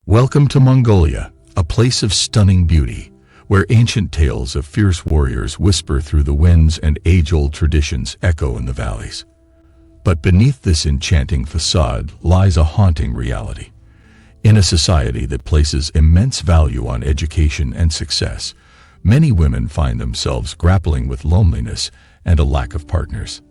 Welcome to Mongolia, a place of stunning beauty, where ancient tales of fierce warriors whisper through the winds and age-old traditions echo in the valleys. But beneath this enchanting facade lies a haunting reality. In a society that places immense value on education and success, many women find themselves grappling with loneliness and a lack of partners.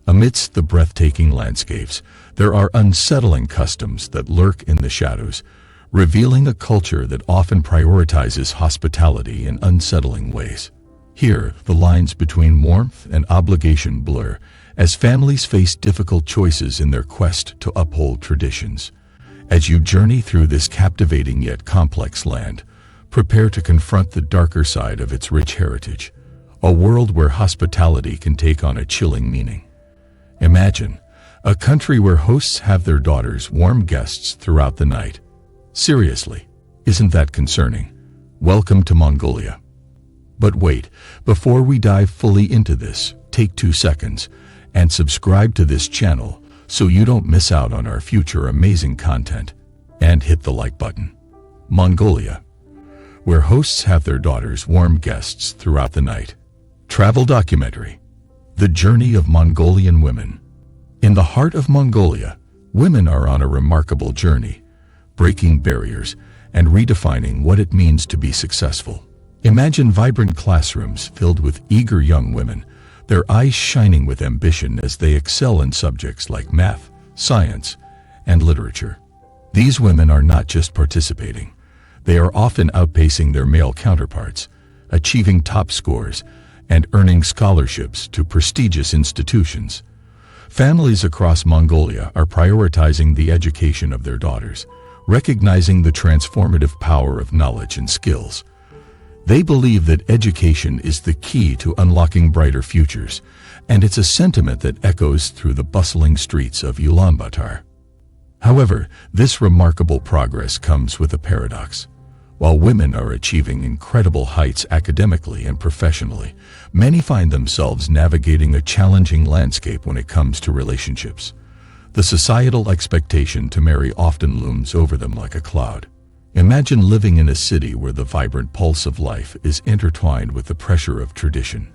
Amidst the breathtaking landscapes, there are unsettling customs that lurk in the shadows, revealing a culture that often prioritizes hospitality in unsettling ways. Here, the lines between warmth and obligation blur, as families face difficult choices in their quest to uphold traditions. As you journey through this captivating yet complex land, prepare to confront the darker side of its rich heritage, a world where hospitality can take on a chilling meaning. Imagine a country where hosts have their daughters warm guests throughout the night. Seriously, isn't that concerning? Welcome to Mongolia. But wait, before we dive fully into this, take 2 seconds and subscribe to this channel so you don't miss out on our future amazing content, and hit the like button. Mongolia, where hosts have their daughters warm guests throughout the night. Travel documentary, The Journey of Mongolian Women. In the heart of Mongolia, women are on a remarkable journey, breaking barriers and redefining what it means to be successful. Imagine vibrant classrooms filled with eager young women, their eyes shining with ambition as they excel in subjects like math, science, and literature. These women are not just participating. They are often outpacing their male counterparts, achieving top scores and earning scholarships to prestigious institutions. Families across Mongolia are prioritizing the education of their daughters, recognizing the transformative power of knowledge and skills. They believe that education is the key to unlocking brighter futures, and it's a sentiment that echoes through the bustling streets of Ulaanbaatar. However, this remarkable progress comes with a paradox. While women are achieving incredible heights academically and professionally, many find themselves navigating a challenging landscape when it comes to relationships. The societal expectation to marry often looms over them like a cloud. Imagine living in a city where the vibrant pulse of life is intertwined with the pressure of tradition,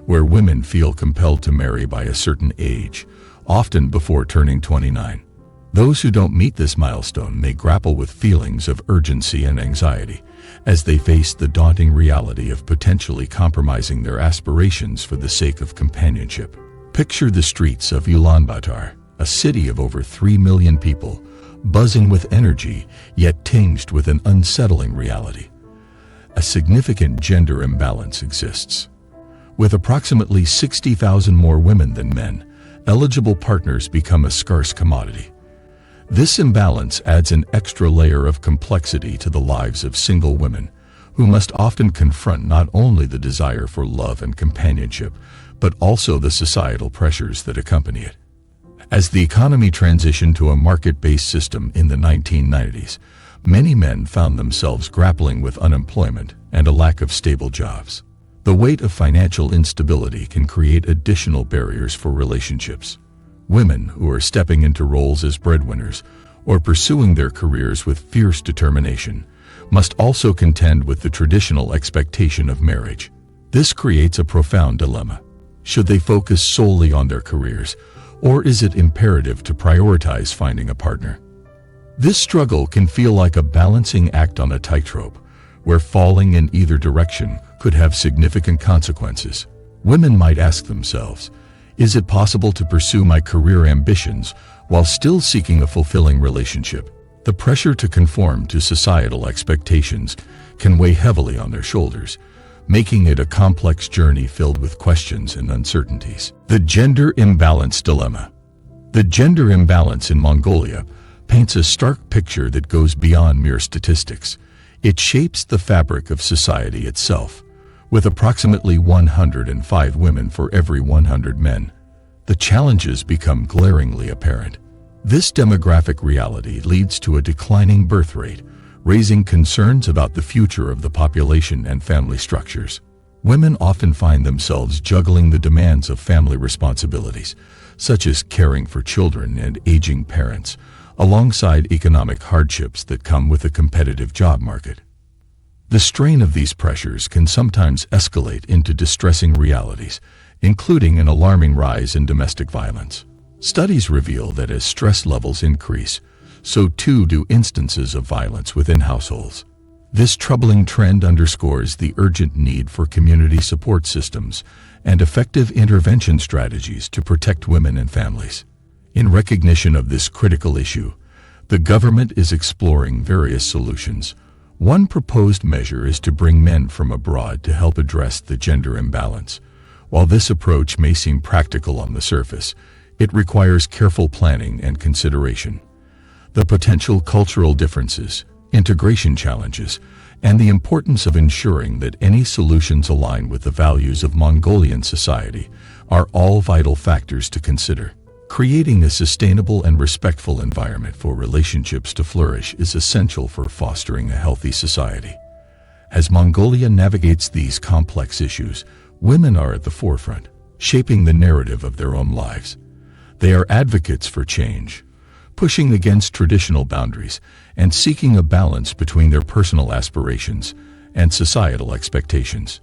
where women feel compelled to marry by a certain age, often before turning 29. Those who don't meet this milestone may grapple with feelings of urgency and anxiety as they face the daunting reality of potentially compromising their aspirations for the sake of companionship. Picture the streets of Ulaanbaatar, a city of over 3 million people, buzzing with energy, yet tinged with an unsettling reality. A significant gender imbalance exists. With approximately 60,000 more women than men, eligible partners become a scarce commodity. This imbalance adds an extra layer of complexity to the lives of single women, who must often confront not only the desire for love and companionship, but also the societal pressures that accompany it. As the economy transitioned to a market-based system in the 1990s, many men found themselves grappling with unemployment and a lack of stable jobs. The weight of financial instability can create additional barriers for relationships. Women who are stepping into roles as breadwinners or pursuing their careers with fierce determination must also contend with the traditional expectation of marriage. This creates a profound dilemma. Should they focus solely on their careers, or is it imperative to prioritize finding a partner? This struggle can feel like a balancing act on a tightrope, where falling in either direction could have significant consequences. Women might ask themselves, is it possible to pursue my career ambitions while still seeking a fulfilling relationship? The pressure to conform to societal expectations can weigh heavily on their shoulders, making it a complex journey filled with questions and uncertainties. The gender imbalance dilemma. The gender imbalance in Mongolia paints a stark picture that goes beyond mere statistics. It shapes the fabric of society itself. With approximately 105 women for every 100 men, the challenges become glaringly apparent. This demographic reality leads to a declining birth rate, raising concerns about the future of the population and family structures. Women often find themselves juggling the demands of family responsibilities, such as caring for children and aging parents, alongside economic hardships that come with a competitive job market. The strain of these pressures can sometimes escalate into distressing realities, including an alarming rise in domestic violence. Studies reveal that as stress levels increase, so too do instances of violence within households. This troubling trend underscores the urgent need for community support systems and effective intervention strategies to protect women and families. In recognition of this critical issue, the government is exploring various solutions. One proposed measure is to bring men from abroad to help address the gender imbalance. While this approach may seem practical on the surface, it requires careful planning and consideration. The potential cultural differences, integration challenges, and the importance of ensuring that any solutions align with the values of Mongolian society are all vital factors to consider. Creating a sustainable and respectful environment for relationships to flourish is essential for fostering a healthy society. As Mongolia navigates these complex issues, women are at the forefront, shaping the narrative of their own lives. They are advocates for change, pushing against traditional boundaries and seeking a balance between their personal aspirations and societal expectations.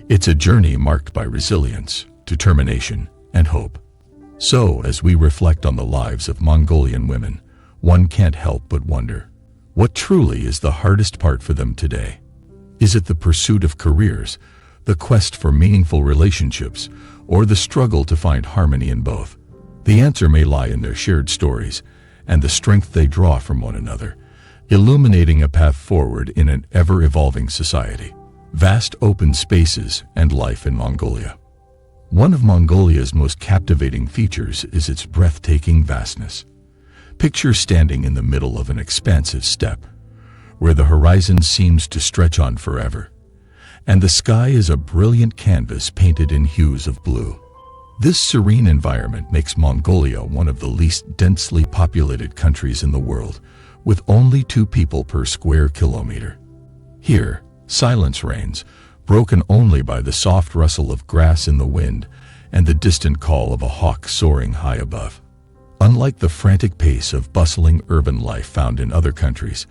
It's a journey marked by resilience, determination, and hope. So, as we reflect on the lives of Mongolian women, one can't help but wonder, what truly is the hardest part for them today? Is it the pursuit of careers, the quest for meaningful relationships, or the struggle to find harmony in both? The answer may lie in their shared stories and the strength they draw from one another, illuminating a path forward in an ever-evolving society. Vast open spaces and life in Mongolia. One of Mongolia's most captivating features is its breathtaking vastness. Picture standing in the middle of an expansive steppe, where the horizon seems to stretch on forever, and the sky is a brilliant canvas painted in hues of blue. This serene environment makes Mongolia one of the least densely populated countries in the world, with only 2 people per square kilometer. Here, silence reigns, broken only by the soft rustle of grass in the wind and the distant call of a hawk soaring high above. Unlike the frantic pace of bustling urban life found in other countries,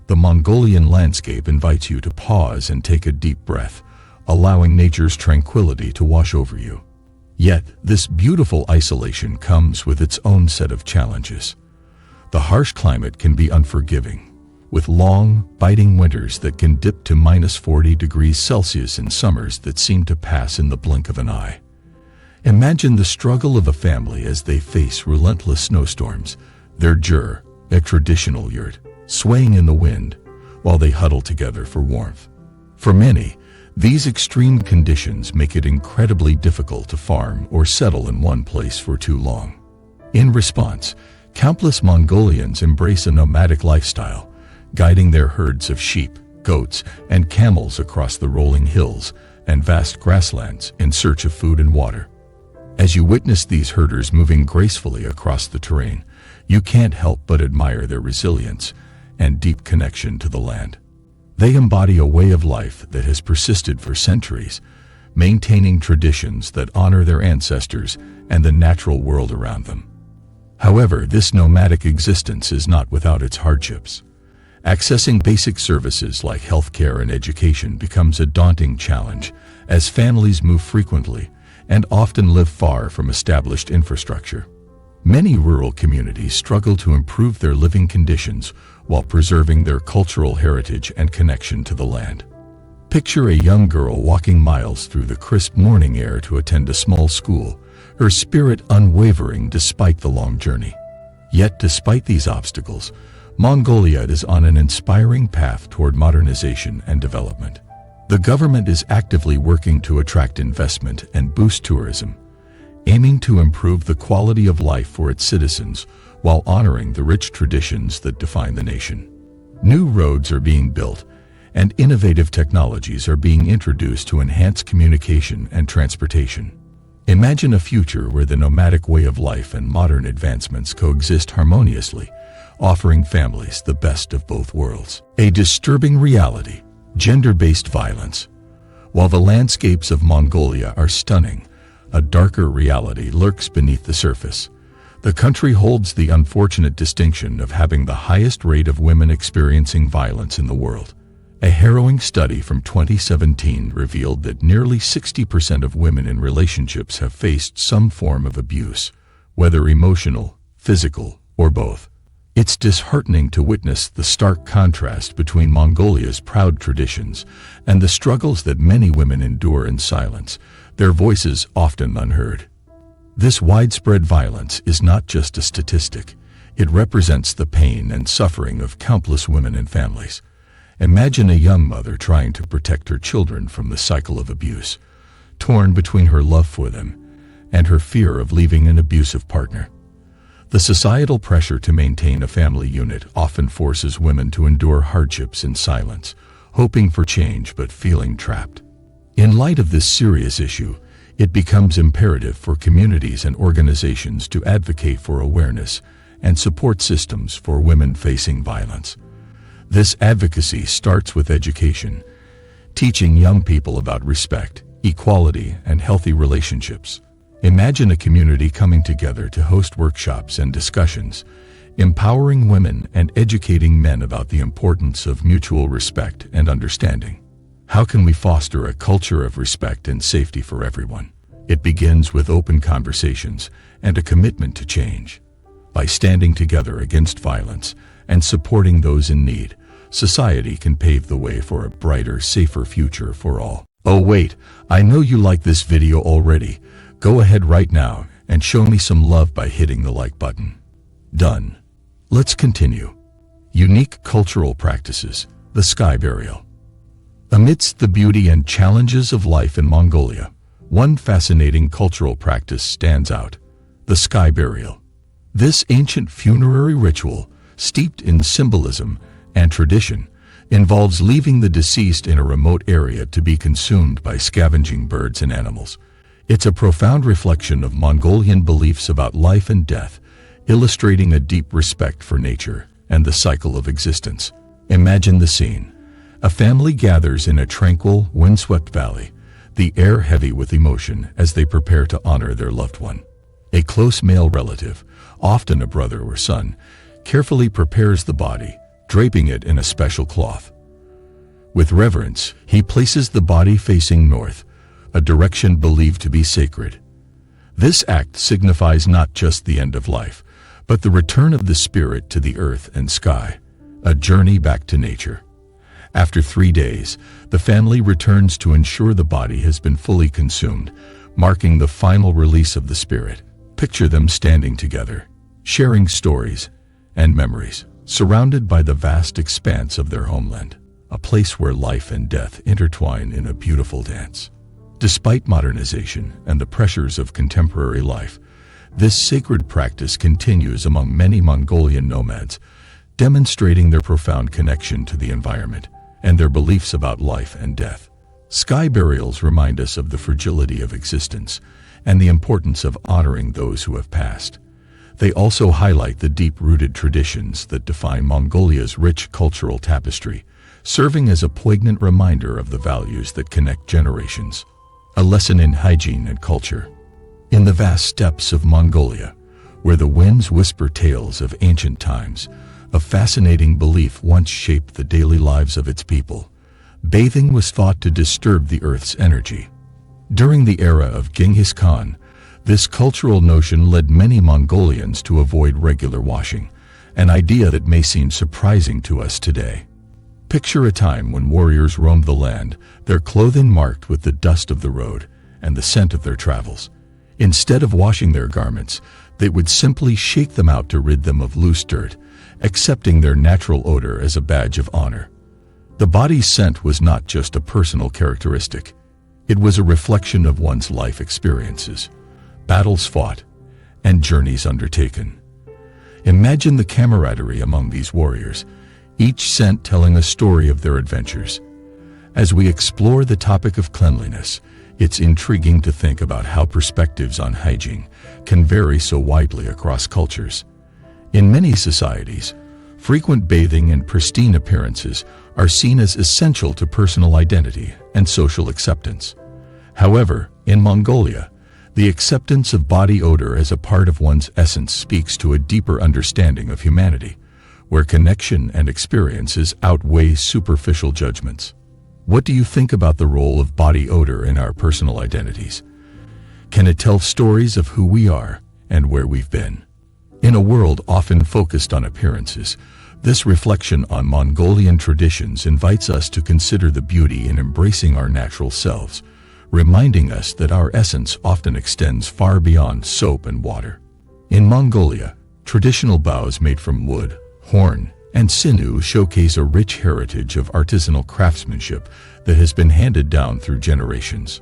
the Mongolian landscape invites you to pause and take a deep breath, allowing nature's tranquility to wash over you. Yet, this beautiful isolation comes with its own set of challenges. The harsh climate can be unforgiving, with long, biting winters that can dip to -40 degrees Celsius and summers that seem to pass in the blink of an eye. Imagine the struggle of a family as they face relentless snowstorms, their jur, a traditional yurt, swaying in the wind, while they huddle together for warmth. For many, these extreme conditions make it incredibly difficult to farm or settle in one place for too long. In response, countless Mongolians embrace a nomadic lifestyle, guiding their herds of sheep, goats, and camels across the rolling hills and vast grasslands in search of food and water. As you witness these herders moving gracefully across the terrain, you can't help but admire their resilience and deep connection to the land. They embody a way of life that has persisted for centuries, maintaining traditions that honor their ancestors and the natural world around them. However, this nomadic existence is not without its hardships. Accessing basic services like healthcare and education becomes a daunting challenge as families move frequently and often live far from established infrastructure. Many rural communities struggle to improve their living conditions while preserving their cultural heritage and connection to the land. Picture a young girl walking miles through the crisp morning air to attend a small school, her spirit unwavering despite the long journey. Yet, despite these obstacles, Mongolia is on an inspiring path toward modernization and development. The government is actively working to attract investment and boost tourism, aiming to improve the quality of life for its citizens while honoring the rich traditions that define the nation. New roads are being built, and innovative technologies are being introduced to enhance communication and transportation. Imagine a future where the nomadic way of life and modern advancements coexist harmoniously, offering families the best of both worlds. A disturbing reality: gender-based violence. While the landscapes of Mongolia are stunning, a darker reality lurks beneath the surface. The country holds the unfortunate distinction of having the highest rate of women experiencing violence in the world. A harrowing study from 2017 revealed that nearly 60% of women in relationships have faced some form of abuse, whether emotional, physical, or both. It's disheartening to witness the stark contrast between Mongolia's proud traditions and the struggles that many women endure in silence, their voices often unheard. This widespread violence is not just a statistic. It represents the pain and suffering of countless women and families. Imagine a young mother trying to protect her children from the cycle of abuse, torn between her love for them and her fear of leaving an abusive partner. The societal pressure to maintain a family unit often forces women to endure hardships in silence, hoping for change but feeling trapped. In light of this serious issue, it becomes imperative for communities and organizations to advocate for awareness and support systems for women facing violence. This advocacy starts with education, teaching young people about respect, equality, and healthy relationships. Imagine a community coming together to host workshops and discussions, empowering women and educating men about the importance of mutual respect and understanding. How can we foster a culture of respect and safety for everyone? It begins with open conversations and a commitment to change. By standing together against violence and supporting those in need, society can pave the way for a brighter, safer future for all. Oh wait, I know you like this video already. Go ahead right now and show me some love by hitting the like button. Done. Let's continue. Unique cultural practices, the sky burial. Amidst the beauty and challenges of life in Mongolia, one fascinating cultural practice stands out: the sky burial. This ancient funerary ritual, steeped in symbolism and tradition, involves leaving the deceased in a remote area to be consumed by scavenging birds and animals. It's a profound reflection of Mongolian beliefs about life and death, illustrating a deep respect for nature and the cycle of existence. Imagine the scene. A family gathers in a tranquil, windswept valley, the air heavy with emotion as they prepare to honor their loved one. A close male relative, often a brother or son, carefully prepares the body, draping it in a special cloth. With reverence, he places the body facing north, a direction believed to be sacred. This act signifies not just the end of life, but the return of the spirit to the earth and sky, a journey back to nature. After 3 days, the family returns to ensure the body has been fully consumed, marking the final release of the spirit. Picture them standing together, sharing stories and memories, surrounded by the vast expanse of their homeland, a place where life and death intertwine in a beautiful dance. Despite modernization and the pressures of contemporary life, this sacred practice continues among many Mongolian nomads, demonstrating their profound connection to the environment and their beliefs about life and death. Sky burials remind us of the fragility of existence and the importance of honoring those who have passed. They also highlight the deep-rooted traditions that define Mongolia's rich cultural tapestry, serving as a poignant reminder of the values that connect generations. A lesson in hygiene and culture. In the vast steppes of Mongolia, where the winds whisper tales of ancient times, a fascinating belief once shaped the daily lives of its people. Bathing was thought to disturb the earth's energy. During the era of Genghis Khan, this cultural notion led many Mongolians to avoid regular washing, an idea that may seem surprising to us today. Picture a time when warriors roamed the land, their clothing marked with the dust of the road and the scent of their travels. Instead of washing their garments, they would simply shake them out to rid them of loose dirt, accepting their natural odor as a badge of honor. The body's scent was not just a personal characteristic. It was a reflection of one's life experiences, battles fought, and journeys undertaken. Imagine the camaraderie among these warriors, each scent telling a story of their adventures. As we explore the topic of cleanliness, it's intriguing to think about how perspectives on hygiene can vary so widely across cultures. In many societies, frequent bathing and pristine appearances are seen as essential to personal identity and social acceptance. However, in Mongolia, The acceptance of body odor as a part of one's essence speaks to a deeper understanding of humanity, where connection and experiences outweigh superficial judgments. What do you think about the role of body odor in our personal identities? Can it tell stories of who we are and where we've been? In a world often focused on appearances, this reflection on Mongolian traditions invites us to consider the beauty in embracing our natural selves, reminding us that our essence often extends far beyond soap and water. In Mongolia, traditional bows made from wood, horn, and sinew showcase a rich heritage of artisanal craftsmanship that has been handed down through generations.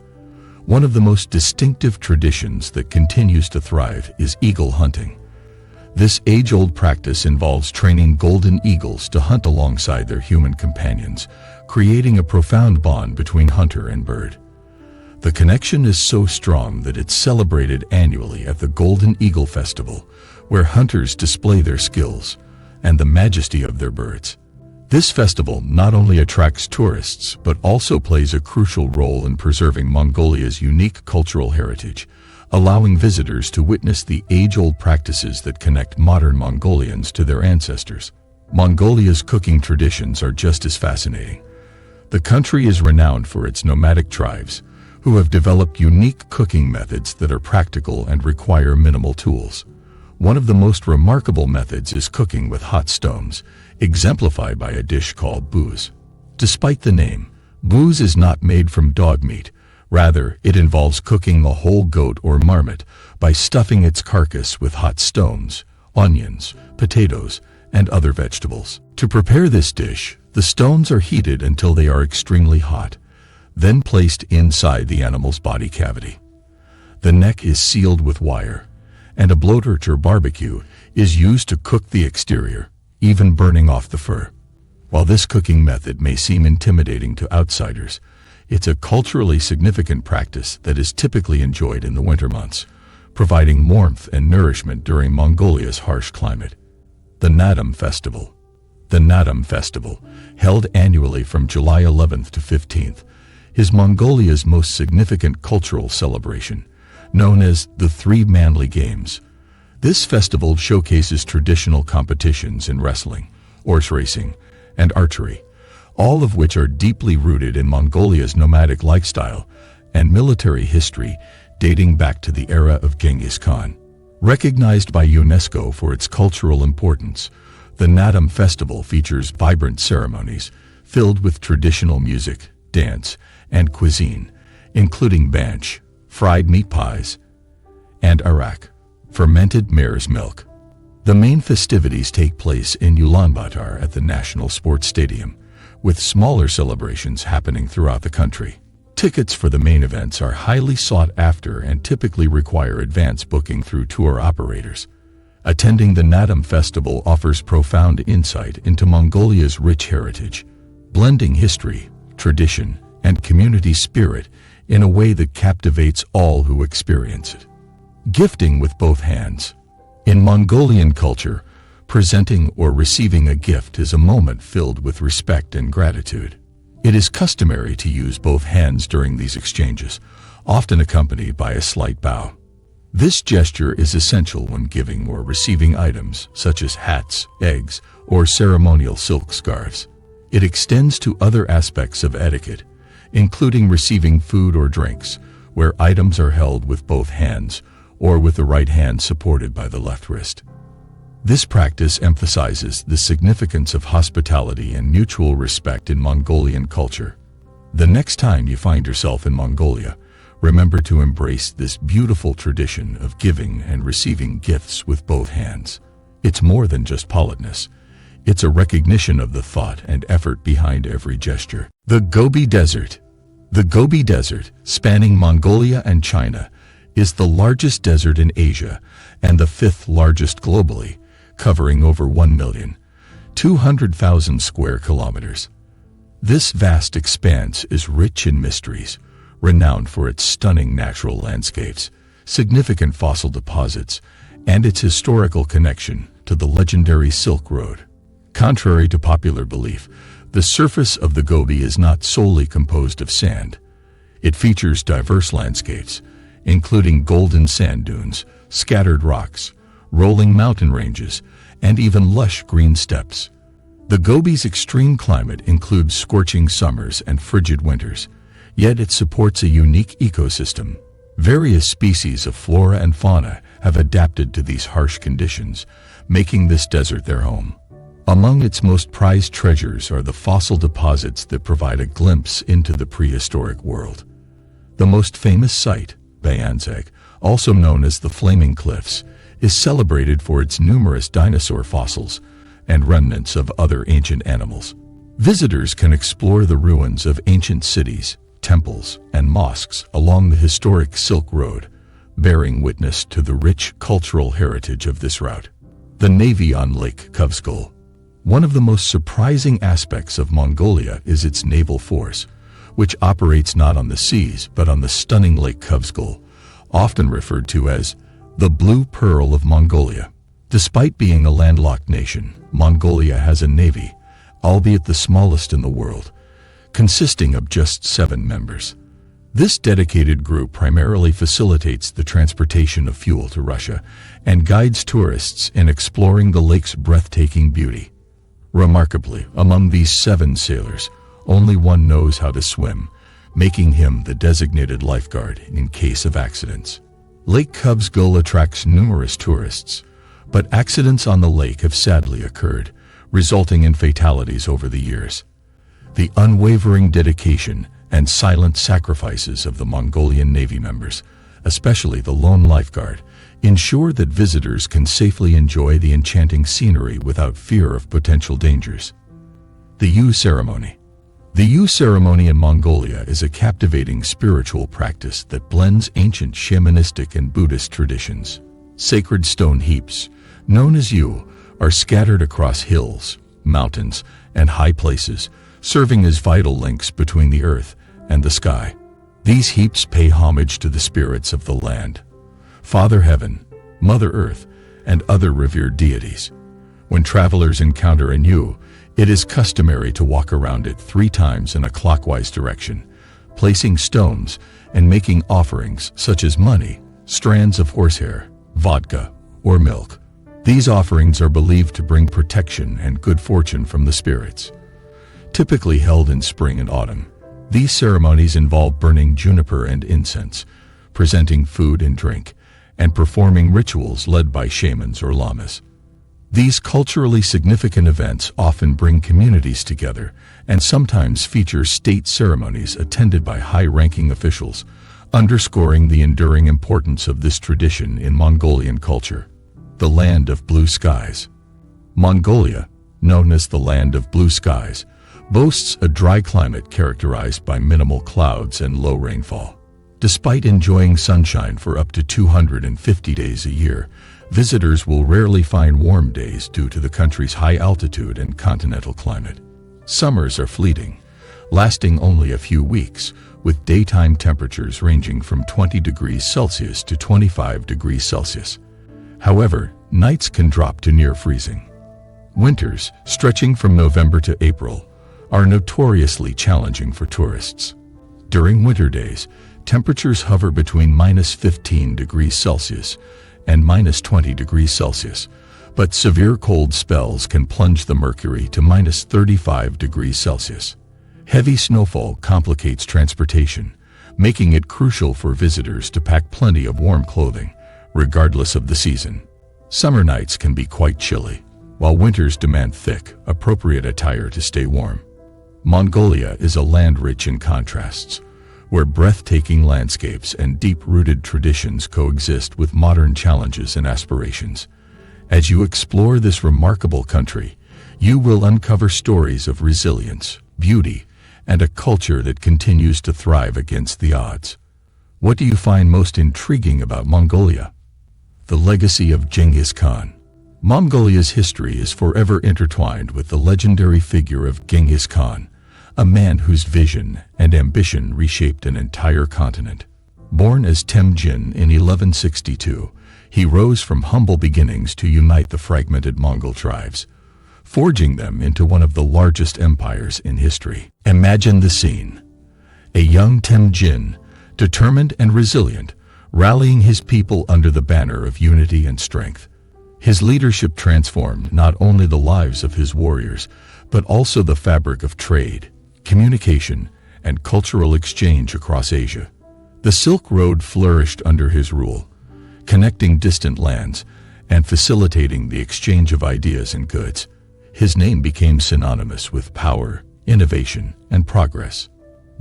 One of the most distinctive traditions that continues to thrive is eagle hunting. This age-old practice involves training golden eagles to hunt alongside their human companions, creating a profound bond between hunter and bird. The connection is so strong that it's celebrated annually at the Golden Eagle Festival, where hunters display their skills and the majesty of their birds. This festival not only attracts tourists but also plays a crucial role in preserving Mongolia's unique cultural heritage, allowing visitors to witness the age-old practices that connect modern Mongolians to their ancestors. Mongolia's cooking traditions are just as fascinating. The country is renowned for its nomadic tribes, who have developed unique cooking methods that are practical and require minimal tools. One of the most remarkable methods is cooking with hot stones, exemplified by a dish called buz. Despite the name, buz is not made from dog meat. Rather, it involves cooking a whole goat or marmot by stuffing its carcass with hot stones, onions, potatoes, and other vegetables. To prepare this dish, the stones are heated until they are extremely hot, then placed inside the animal's body cavity. The neck is sealed with wire, and a blowtorch or barbecue is used to cook the exterior, even burning off the fur. While this cooking method may seem intimidating to outsiders, it's a culturally significant practice that is typically enjoyed in the winter months, providing warmth and nourishment during Mongolia's harsh climate. The Naadam Festival. The Naadam Festival, held annually from July 11th to 15th, is Mongolia's most significant cultural celebration, known as the Three Manly Games. This festival showcases traditional competitions in wrestling, horse racing, and archery, all of which are deeply rooted in Mongolia's nomadic lifestyle and military history dating back to the era of Genghis Khan. Recognized by UNESCO for its cultural importance, the Naadam Festival features vibrant ceremonies filled with traditional music, dance, and cuisine, including banch, fried meat pies, and arak, fermented mare's milk. The main festivities take place in Ulaanbaatar at the National Sports Stadium, with smaller celebrations happening throughout the country. Tickets for the main events are highly sought after and typically require advance booking through tour operators. Attending the Naadam Festival offers profound insight into Mongolia's rich heritage, blending history, tradition, and community spirit in a way that captivates all who experience it. Gifting with both hands. In Mongolian culture, presenting or receiving a gift is a moment filled with respect and gratitude. It is customary to use both hands during these exchanges, often accompanied by a slight bow. This gesture is essential when giving or receiving items such as hats, eggs, or ceremonial silk scarves. It extends to other aspects of etiquette, including receiving food or drinks, where items are held with both hands or with the right hand supported by the left wrist. This practice emphasizes the significance of hospitality and mutual respect in Mongolian culture. The next time you find yourself in Mongolia, remember to embrace this beautiful tradition of giving and receiving gifts with both hands. It's more than just politeness. It's a recognition of the thought and effort behind every gesture. The Gobi Desert. The Gobi Desert, spanning Mongolia and China, is the largest desert in Asia and the fifth largest globally, covering over 1,200,000 square kilometers. This vast expanse is rich in mysteries, renowned for its stunning natural landscapes, significant fossil deposits, and its historical connection to the legendary Silk Road. Contrary to popular belief, the surface of the Gobi is not solely composed of sand. It features diverse landscapes, including golden sand dunes, scattered rocks, rolling mountain ranges, and even lush green steppes. The Gobi's extreme climate includes scorching summers and frigid winters, yet it supports a unique ecosystem. Various species of flora and fauna have adapted to these harsh conditions, making this desert their home. Among its most prized treasures are the fossil deposits that provide a glimpse into the prehistoric world. The most famous site, Bayanzeg, also known as the Flaming Cliffs, is celebrated for its numerous dinosaur fossils and remnants of other ancient animals. Visitors can explore the ruins of ancient cities, temples, and mosques along the historic Silk Road, bearing witness to the rich cultural heritage of this route. The Navy on Lake Kuvsgul. One of the most surprising aspects of Mongolia is its naval force, which operates not on the seas but on the stunning Lake Kuvsgul, often referred to as the Blue Pearl of Mongolia. Despite being a landlocked nation, Mongolia has a navy, albeit the smallest in the world, consisting of just 7 members. This dedicated group primarily facilitates the transportation of fuel to Russia and guides tourists in exploring the lake's breathtaking beauty. Remarkably, among these 7 sailors, only one knows how to swim, making him the designated lifeguard in case of accidents. Lake Kuvsgul attracts numerous tourists, but accidents on the lake have sadly occurred, resulting in fatalities over the years. The unwavering dedication and silent sacrifices of the Mongolian Navy members, especially the lone lifeguard, ensure that visitors can safely enjoy the enchanting scenery without fear of potential dangers. The Yu Ceremony. The Yu Ceremony in Mongolia is a captivating spiritual practice that blends ancient shamanistic and Buddhist traditions. Sacred stone heaps, known as Yu, are scattered across hills, mountains, and high places, serving as vital links between the earth and the sky. These heaps pay homage to the spirits of the land, Father Heaven, Mother Earth, and other revered deities. When travelers encounter a Yu, it is customary to walk around it 3 times in a clockwise direction, placing stones and making offerings such as money, strands of horsehair, vodka, or milk. These offerings are believed to bring protection and good fortune from the spirits. Typically held in spring and autumn, these ceremonies involve burning juniper and incense, presenting food and drink, and performing rituals led by shamans or lamas. These culturally significant events often bring communities together and sometimes feature state ceremonies attended by high-ranking officials, underscoring the enduring importance of this tradition in Mongolian culture. The Land of Blue Skies. Mongolia, known as the Land of Blue Skies, boasts a dry climate characterized by minimal clouds and low rainfall. Despite enjoying sunshine for up to 250 days a year, visitors will rarely find warm days due to the country's high altitude and continental climate. Summers are fleeting, lasting only a few weeks, with daytime temperatures ranging from 20 degrees Celsius to 25 degrees Celsius. However, nights can drop to near freezing. Winters, stretching from November to April, are notoriously challenging for tourists. During winter days, temperatures hover between -15 degrees Celsius and -20 degrees Celsius, but severe cold spells can plunge the mercury to -35 degrees Celsius. Heavy snowfall complicates transportation, making it crucial for visitors to pack plenty of warm clothing, regardless of the season. Summer nights can be quite chilly, while winters demand thick, appropriate attire to stay warm. Mongolia is a land rich in contrasts, where breathtaking landscapes and deep-rooted traditions coexist with modern challenges and aspirations. As you explore this remarkable country, you will uncover stories of resilience, beauty, and a culture that continues to thrive against the odds. What do you find most intriguing about Mongolia? The legacy of Genghis Khan. Mongolia's history is forever intertwined with the legendary figure of Genghis Khan, a man whose vision and ambition reshaped an entire continent. Born as Temujin in 1162, he rose from humble beginnings to unite the fragmented Mongol tribes, forging them into one of the largest empires in history. Imagine the scene. A young Temujin, determined and resilient, rallying his people under the banner of unity and strength. His leadership transformed not only the lives of his warriors, but also the fabric of trade, communication, and cultural exchange across Asia. The Silk Road flourished under his rule, connecting distant lands and facilitating the exchange of ideas and goods. His name became synonymous with power, innovation, and progress.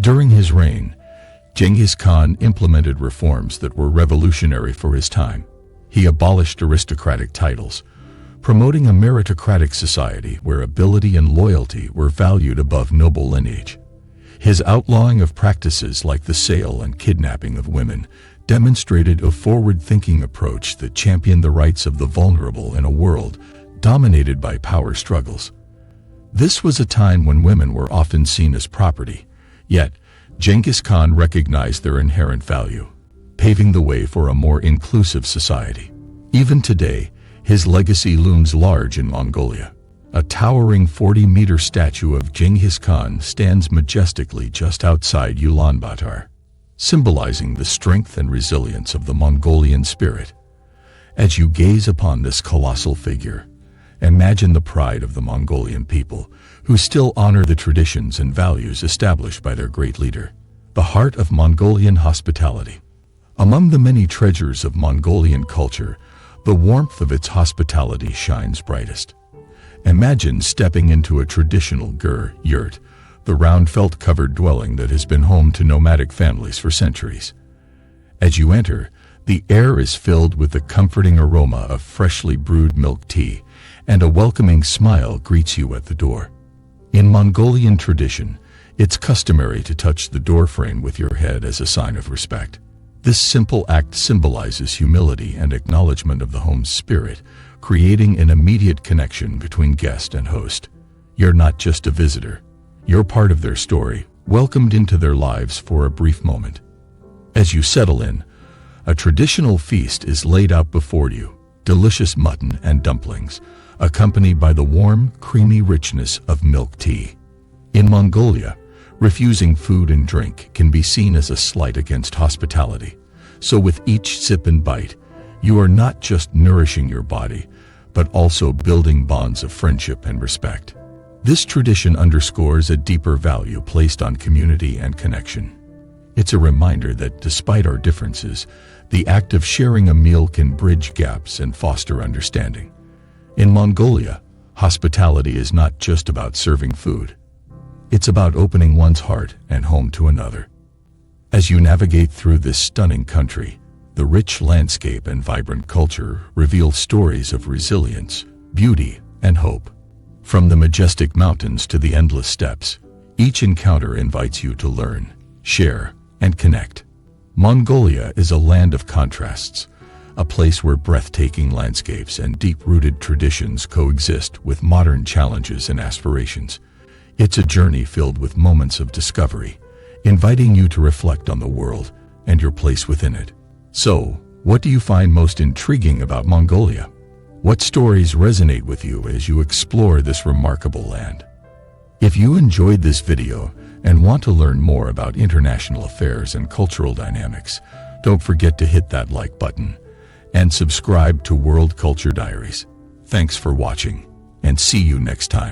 During his reign, Genghis Khan implemented reforms that were revolutionary for his time. He abolished aristocratic titles, promoting a meritocratic society where ability and loyalty were valued above noble lineage. His outlawing of practices like the sale and kidnapping of women demonstrated a forward-thinking approach that championed the rights of the vulnerable in a world dominated by power struggles. This was a time when women were often seen as property, yet Genghis Khan recognized their inherent value, paving the way for a more inclusive society. Even today, his legacy looms large in Mongolia. A towering 40-meter statue of Genghis Khan stands majestically just outside Ulaanbaatar, symbolizing the strength and resilience of the Mongolian spirit. As you gaze upon this colossal figure, imagine the pride of the Mongolian people, who still honor the traditions and values established by their great leader. The heart of Mongolian hospitality. Among the many treasures of Mongolian culture, the warmth of its hospitality shines brightest. Imagine stepping into a traditional gur yurt, the round felt-covered dwelling that has been home to nomadic families for centuries. As you enter, the air is filled with the comforting aroma of freshly brewed milk tea, and a welcoming smile greets you at the door. In Mongolian tradition, it's customary to touch the doorframe with your head as a sign of respect. This simple act symbolizes humility and acknowledgement of the home's spirit, creating an immediate connection between guest and host. You're not just a visitor. You're part of their story, welcomed into their lives for a brief moment. As you settle in, a traditional feast is laid out before you, delicious mutton and dumplings, accompanied by the warm, creamy richness of milk tea. In Mongolia, refusing food and drink can be seen as a slight against hospitality. So with each sip and bite, you are not just nourishing your body, but also building bonds of friendship and respect. This tradition underscores a deeper value placed on community and connection. It's a reminder that despite our differences, the act of sharing a meal can bridge gaps and foster understanding. In Mongolia, hospitality is not just about serving food. It's about opening one's heart and home to another. As you navigate through this stunning country, the rich landscape and vibrant culture reveal stories of resilience, beauty, and hope. From the majestic mountains to the endless steppes, each encounter invites you to learn, share, and connect. Mongolia is a land of contrasts, a place where breathtaking landscapes and deep-rooted traditions coexist with modern challenges and aspirations. It's a journey filled with moments of discovery, inviting you to reflect on the world and your place within it. So, what do you find most intriguing about Mongolia? What stories resonate with you as you explore this remarkable land? If you enjoyed this video and want to learn more about international affairs and cultural dynamics, don't forget to hit that like button and subscribe to World Culture Diaries. Thanks for watching, and see you next time.